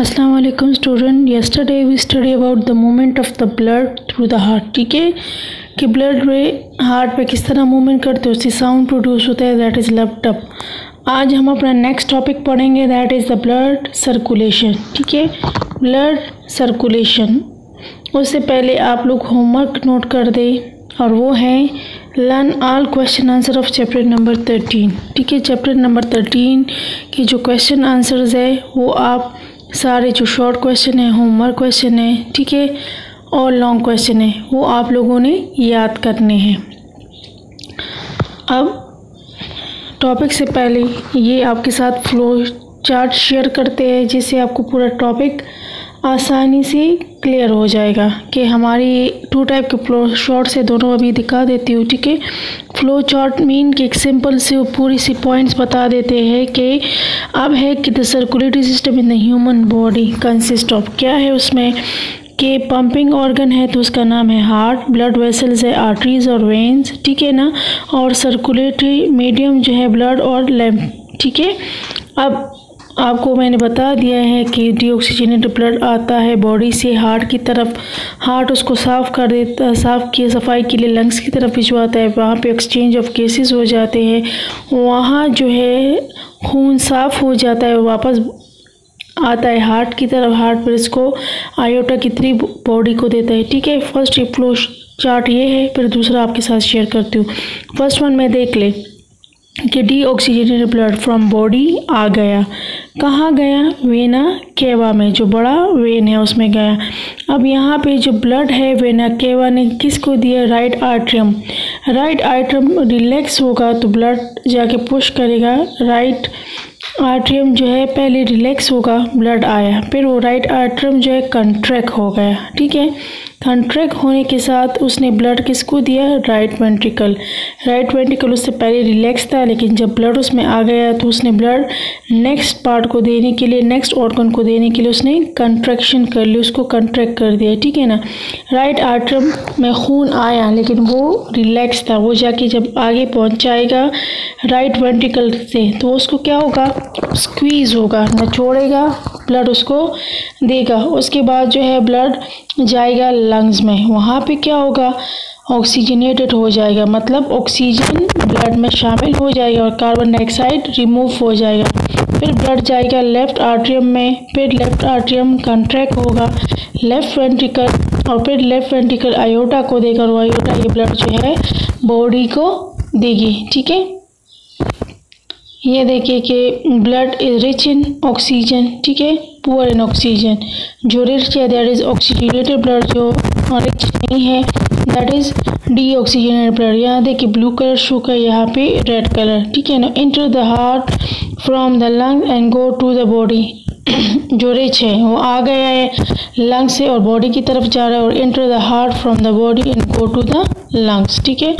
अस्सलाम वालेकुम student. Yesterday we study about the movement of the blood through the heart. ठीक है कि ब्लड में हार्ट पे किस तरह मूवमेंट करते हैं, उससे साउंड प्रोड्यूस होता है, दैट इज़ लेफ्ट अप। आज हम अपना नेक्स्ट टॉपिक पढ़ेंगे, that is the blood circulation. ठीक है, ब्लड सर्कुलेशन। उससे पहले आप लोग होमवर्क नोट कर दें और वो है learn all question answer of chapter number 13। ठीक है, चैप्टर नंबर 13 के जो क्वेश्चन आंसर्स है वो आप सारे जो शॉर्ट क्वेश्चन है, होमवर्क क्वेश्चन है, ठीक है, और लॉन्ग क्वेश्चन है, वो आप लोगों ने याद करने हैं। अब टॉपिक से पहले ये आपके साथ फ्लो चार्ट शेयर करते हैं, जिससे आपको पूरा टॉपिक आसानी से क्लियर हो जाएगा कि हमारी टू टाइप के फ्लो शॉर्ट से दोनों अभी दिखा देती हूँ। ठीक है, फ्लो चार्ट मीन कि एक सिंपल से पूरी सी पॉइंट्स बता देते हैं कि अब है कि the circulatory system in the human body consist of, क्या है उसमें कि पंपिंग ऑर्गन है तो उसका नाम है हार्ट, ब्लड वेसल्स है आर्टरीज और वेन्स, ठीक है ना, और सर्कुलेटरी मीडियम जो है ब्लड और लिम्फ। ठीक है, अब आपको मैंने बता दिया है कि डीऑक्सीजनेटेड ब्लड आता है बॉडी से हार्ट की तरफ, हार्ट उसको साफ़ कर देता, सफाई के लिए लंग्स की तरफ भिजवाता है, वहाँ पे एक्सचेंज ऑफ गैसेस हो जाते हैं, वहाँ जो है खून साफ़ हो जाता है, वापस आता है हार्ट की तरफ, हार्ट पर इसको आयोटा की थ्री बॉडी को देता है। ठीक है, फर्स्ट ये फ्लो चार्ट ये है, फिर दूसरा आपके साथ शेयर करती हूँ। फर्स्ट वन में देख ले कि डीऑक्सीजनेटेड ब्लड फ्रॉम बॉडी आ गया, कहाँ गया, वेना केवा में, जो बड़ा वेन है उसमें गया। अब यहाँ पे जो ब्लड है वेना केवा ने किसको दिया, right atrium. Right atrium relax होगा तो ब्लड जाके पुश करेगा, राइट आर्टरियम जो है पहले रिलैक्स होगा, ब्लड आया, फिर वो राइट आर्टरियम जो है कंट्रैक्ट हो गया। ठीक है, कंट्रैक्ट होने के साथ उसने ब्लड किसको दिया, राइट वेंट्रिकल। राइट वेंट्रिकल उससे पहले रिलैक्स था, लेकिन जब ब्लड उसमें आ गया तो उसने ब्लड नेक्स्ट पार्ट को देने के लिए, नेक्स्ट ऑर्गन को देने के लिए उसने कंट्रैक्शन कर ली, उसको कंट्रैक्ट कर दिया। ठीक है ना, राइट आर्टरियम में खून आया लेकिन वो रिलैक्स था, वो जाके जब आगे पहुंचाएगा राइट वेंट्रिकल से तो उसको क्या होगा, स्क्वीज़ होगा, नचोड़ेगा, ब्लड उसको देगा। उसके बाद जो है ब्लड जाएगा लंग्स में, वहाँ पे क्या होगा, ऑक्सीजनेटेड हो जाएगा, मतलब ऑक्सीजन ब्लड में शामिल हो जाएगा और कार्बन डाइऑक्साइड रिमूव हो जाएगा। फिर ब्लड जाएगा लेफ़्ट आर्टरियम में, फिर लेफ़्ट आर्टरियम कंट्रैक्ट होगा, लेफ़्ट वेंट्रिकल, और फिर लेफ़्ट वेंट्रिकल आयोटा को देगा और आयोटा ये ब्लड जो है बॉडी को देगी। ठीक है, ये देखिए कि blood is rich in oxygen, ठीक है, पुअर इन ऑक्सीजन। जो रिच है दैट इज़ ऑक्सीजनेटेड ब्लड, जो रिच नहीं है दैट इज़ डीऑक्सीजनेटेड ब्लड। यहाँ देखिए ब्लू कलर शो का, यहाँ पे रेड कलर। ठीक है ना, enter the heart from the lung and go to the body. जो रिच है वो आ गया है लंग से और बॉडी की तरफ जा रहा है, और enter the heart from the body and go to the lungs. ठीक है,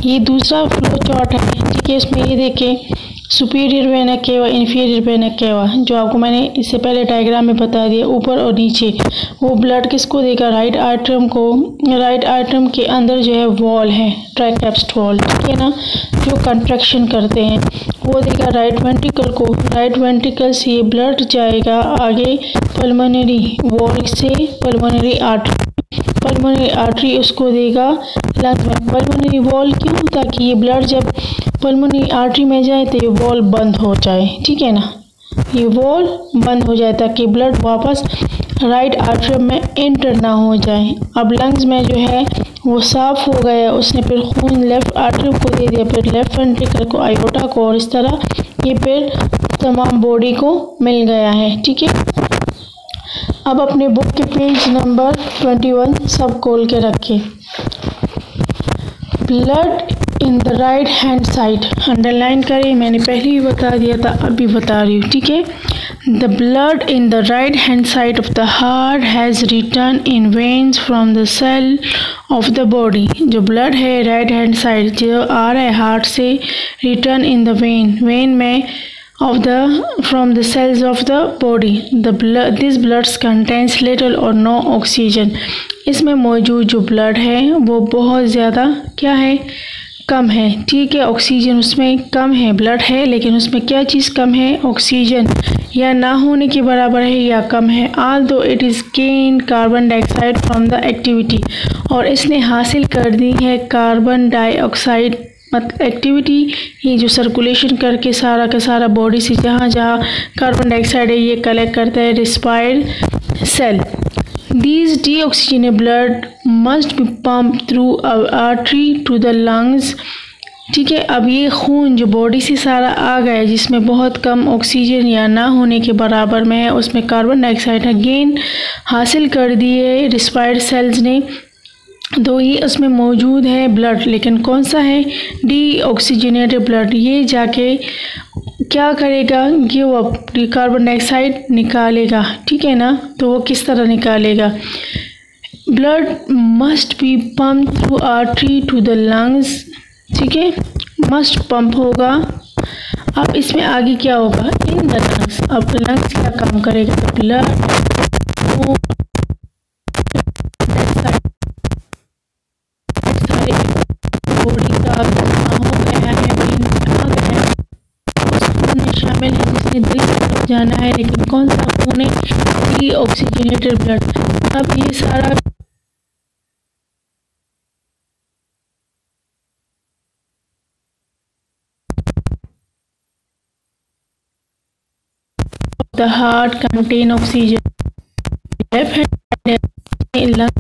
ये दूसरा फ्लो चार्ट है। ठीक है, इसमें ये देखिए superior vena cava, inferior vena cava, जो आपको मैंने इससे पहले डायग्राम में बता दिया, ऊपर और नीचे वो ब्लड किसको देगा, राइट आर्टरियम को। राइट आर्टरियम के अंदर जो है वॉल है, ट्राइकेप्स्ट वॉल, ठीक है ना, जो कंट्रैक्शन करते हैं, वो देगा राइट वेंट्रिकल को। राइट वेंट्रिकल से ये ब्लड जाएगा आगे पल्मोनरी वॉल से पल्मोनरी आर्टरी, पल्मोनरी आर्टरी उसको देगा लंग्स में। पल्मोनरी वॉल क्यों, ताकि ये ब्लड जब पल्मोनरी आर्टरी में जाए तो ये वॉल बंद हो जाए। ठीक है ना, ये वॉल बंद हो जाए ताकि ब्लड वापस राइट आर्टरियम में एंटर ना हो जाए। अब लंग्स में जो है वो साफ़ हो गया, उसने फिर खून लेफ़्ट आर्टरियम को दे दिया, फिर लेफ़्ट वेंट्रिकल को, आयोटा को, और इस तरह ये फिर तमाम बॉडी को मिल गया है। ठीक है, अब अपने बुक के पेज नंबर 21 सब खोल के रखें। Blood in the right hand side, underline करें, मैंने पहले ही बता दिया था, अभी बता रही हूँ। ठीक है, the blood in the right hand side of the heart has return in veins from the cell of the body. जो ब्लड है राइट हैंड साइड जो आ रहा है हार्ट से, return in the vein, vein में of the from the cells of the body. The blood, this blood contains little or no oxygen. इसमें मौजूद जो ब्लड है वो बहुत ज़्यादा क्या है, कम है, ठीक है। ऑक्सीजन उसमें कम है, ब्लड है लेकिन उसमें क्या चीज़ कम है, ऑक्सीजन, या ना होने के बराबर है या कम है। Although it is gain carbon dioxide from the activity, और इसने हासिल कर दी है कार्बन डाइऑक्साइड मतलब एक्टिविटी, ये जो सर्कुलेशन करके सारा का सारा बॉडी से जहाँ जहाँ कार्बन डाइऑक्साइड है ये कलेक्ट करता है रिस्पायर्ड cell. These deoxygenated blood must be pumped through an artery to the lungs, ठीक है। अब ये खून जो बॉडी से सारा आ गया है जिसमें बहुत कम ऑक्सीजन या ना होने के बराबर में है, उसमें कार्बन डाइऑक्साइड अगेन हासिल कर दिए रिस्पायर्ड सेल्स ने, तो ये उसमें मौजूद है ब्लड, लेकिन कौन सा है, डीऑक्सीजनेटेड ब्लड। ये जाके क्या करेगा, ये वो कार्बन डाइऑक्साइड निकालेगा, ठीक है ना। तो वो किस तरह निकालेगा, blood must be pump through artery to the lungs, ठीक है, मस्ट पंप होगा। अब इसमें आगे क्या होगा, इन द लंग्स। अब लंग्स क्या काम करेगा, ब्लड बॉडी का हो गया है, आ गया है, उसमें शामिल है जिसने दिल की जाना है, लेकिन कौन सा खून है, डीऑक्सीजनेटेड ब्लड। अब ये सारा the heart contain oxygen, left hand lung,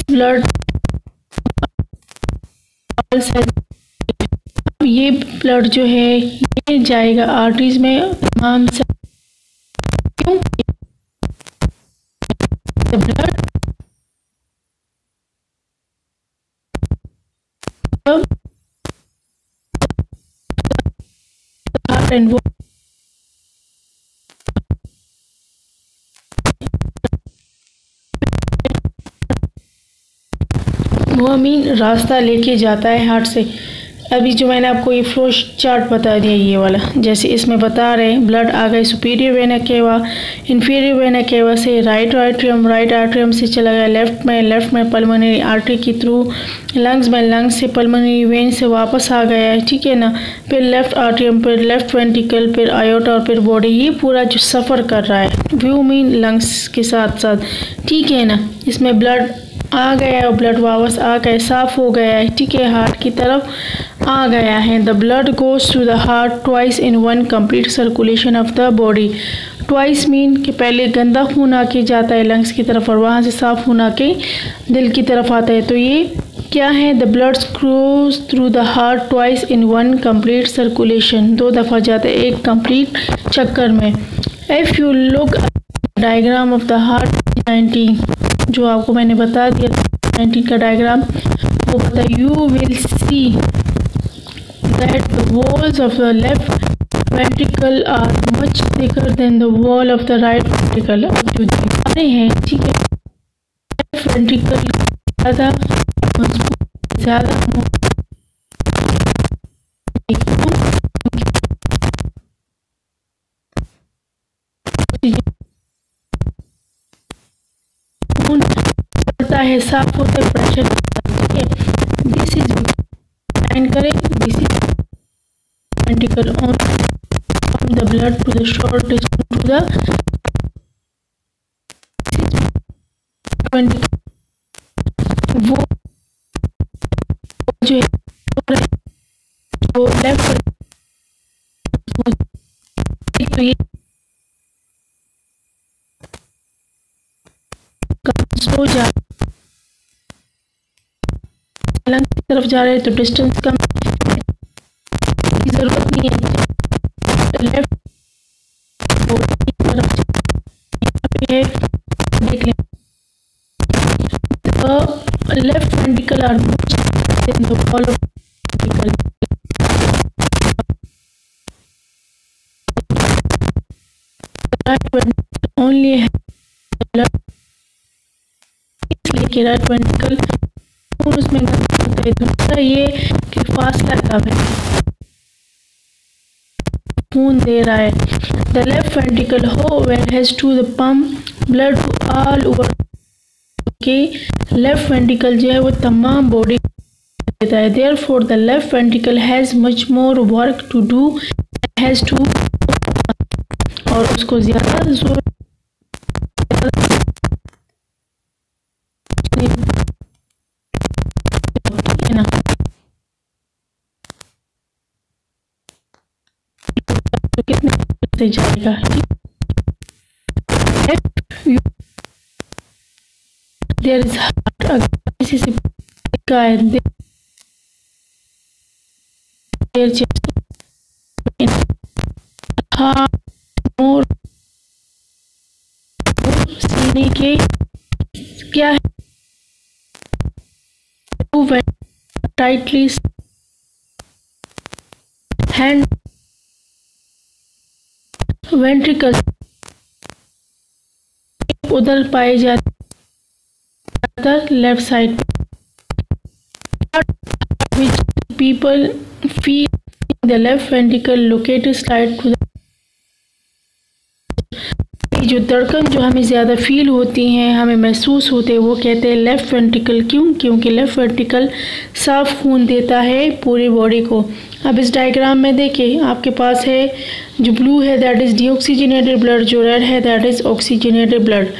blood ये ब्लड जो है ये जाएगा आर्टरीज में, तमाम से क्यों ब्लड एंड वो अमीन रास्ता लेके जाता है हार्ट से। अभी जो मैंने आपको ये फ्लो चार्ट बता दिया ये वाला, जैसे इसमें बता रहे हैं ब्लड आ गए superior vena cava, inferior vena cava से राइट आर्टरियम से चला गया लेफ्ट में पल्मोनरी आर्टरी के थ्रू, लंग्स में लंग्स से पल्मोनरी वेन से वापस आ गया है, ठीक है ना। फिर लेफ्ट आर्टरियम, फिर लेफ्ट वेंट्रिकल, फिर आयोटा और फिर बॉडी, ये पूरा जो सफ़र कर रहा है व्यू मीन लंग्स के साथ साथ, ठीक है ना। इसमें ब्लड आ गया और ब्लड वापस आ गया, साफ़ हो गया है, ठीक है, हार्ट की तरफ आ गया है। The blood goes to the heart twice in one complete circulation of the body. Twice mean कि पहले गंदा खून आके जाता है लंग्स की तरफ और वहाँ से साफ़ खून आके दिल की तरफ आता है। तो ये क्या है, the blood goes through the heart twice in one complete circulation, 2 दफ़ा जाता है एक कंप्लीट चक्कर में। If you look diagram of the heart 19 जो आपको मैंने बता दिया 19 का डायग्राम, वो पता you will see that the walls of the left ventricle are much thicker than the wall of the right ventricle. अब जो दीवारें हैं, ठीक है, लेफ्ट वेंट्रिकल ज़्यादा मजबूत, ज़्यादा है, साफ होता है, प्रेशर, ठीक है। दिस इज लाइन करें, this is ventricle on from the blood to the short distance to the ventricle, वो जो है वो लेफ्ट, तो ये स्लो जा लंग की तरफ जा रहे हैं तो डिस्टेंस कम की ज़रूरत नहीं है। लेफ्ट की तरफ है, देख लें, left ventricle are in the wall of ventricle, right ventricle only है ब्लड, इसलिए राइट वेंट्रिकल और उसमें होता है। दूसरा ये कि फासला कब है, खून दे रहा है। The left ventricle however has to the pump blood to all over के लेफ्ट वेंट्रिकल जो है वो तमाम बॉडी देता है। Therefore the left ventricle has much more work to do, has to, और उसको ज़्यादा जोर है ना, तो कितने से जाएगा। देयर इज हार्ट, अगर किसी से का है देयर चेस्ट हार्ट मोर सीने के क्या है, टाइटली हैंड वेंट्रिकल उधर पाए जाते left side, which people feel the left ventricle located slide to the, जो धड़कन जो हमें ज़्यादा फील होती हैं, हमें महसूस होते हैं, वो कहते हैं लेफ़्ट वेंट्रिकल। क्यों? क्योंकि लेफ़्ट वेंट्रिकल साफ खून देता है पूरी बॉडी को। अब इस डायग्राम में देखिए, आपके पास है जो ब्लू है दैट इज़ डीऑक्सीजनेटेड ब्लड, जो रेड है दैट इज़ ऑक्सीजनेटेड ब्लड।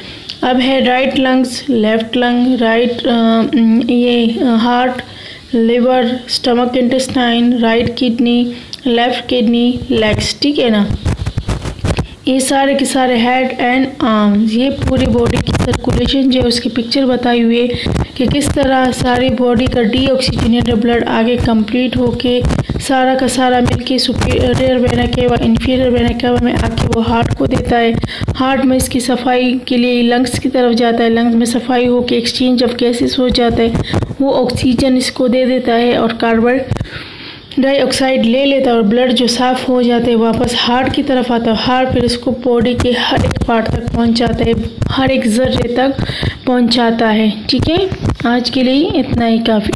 अब है right lungs, left lung, right ये heart, liver, stomach intestine, right kidney, left kidney, legs, ठीक है ना। ये सारे के सारे हेड एंड आर्म्स, ये पूरी बॉडी की सर्कुलेशन जो है उसकी पिक्चर बताई हुई है कि किस तरह सारी बॉडी का डीऑक्सीजनेटेड ब्लड आगे कंप्लीट होके सारा का सारा मिलके superior vena cava inferior vena cava में आके वो हार्ट को देता है। हार्ट में इसकी सफाई के लिए लंग्स की तरफ जाता है, लंग्स में सफाई होके एक्सचेंज ऑफ गैसेस हो जाता है, वो ऑक्सीजन इसको दे देता है और कार्बन डाइऑक्साइड ले लेता है और ब्लड जो साफ़ हो जाता है वापस हार्ट की तरफ आता है। हार्ट फिर इसको बॉडी के हर एक पार्ट तक पहुंचाता है, हर एक ज़र्रे तक पहुंचाता है। ठीक है, आज के लिए इतना ही काफ़ी।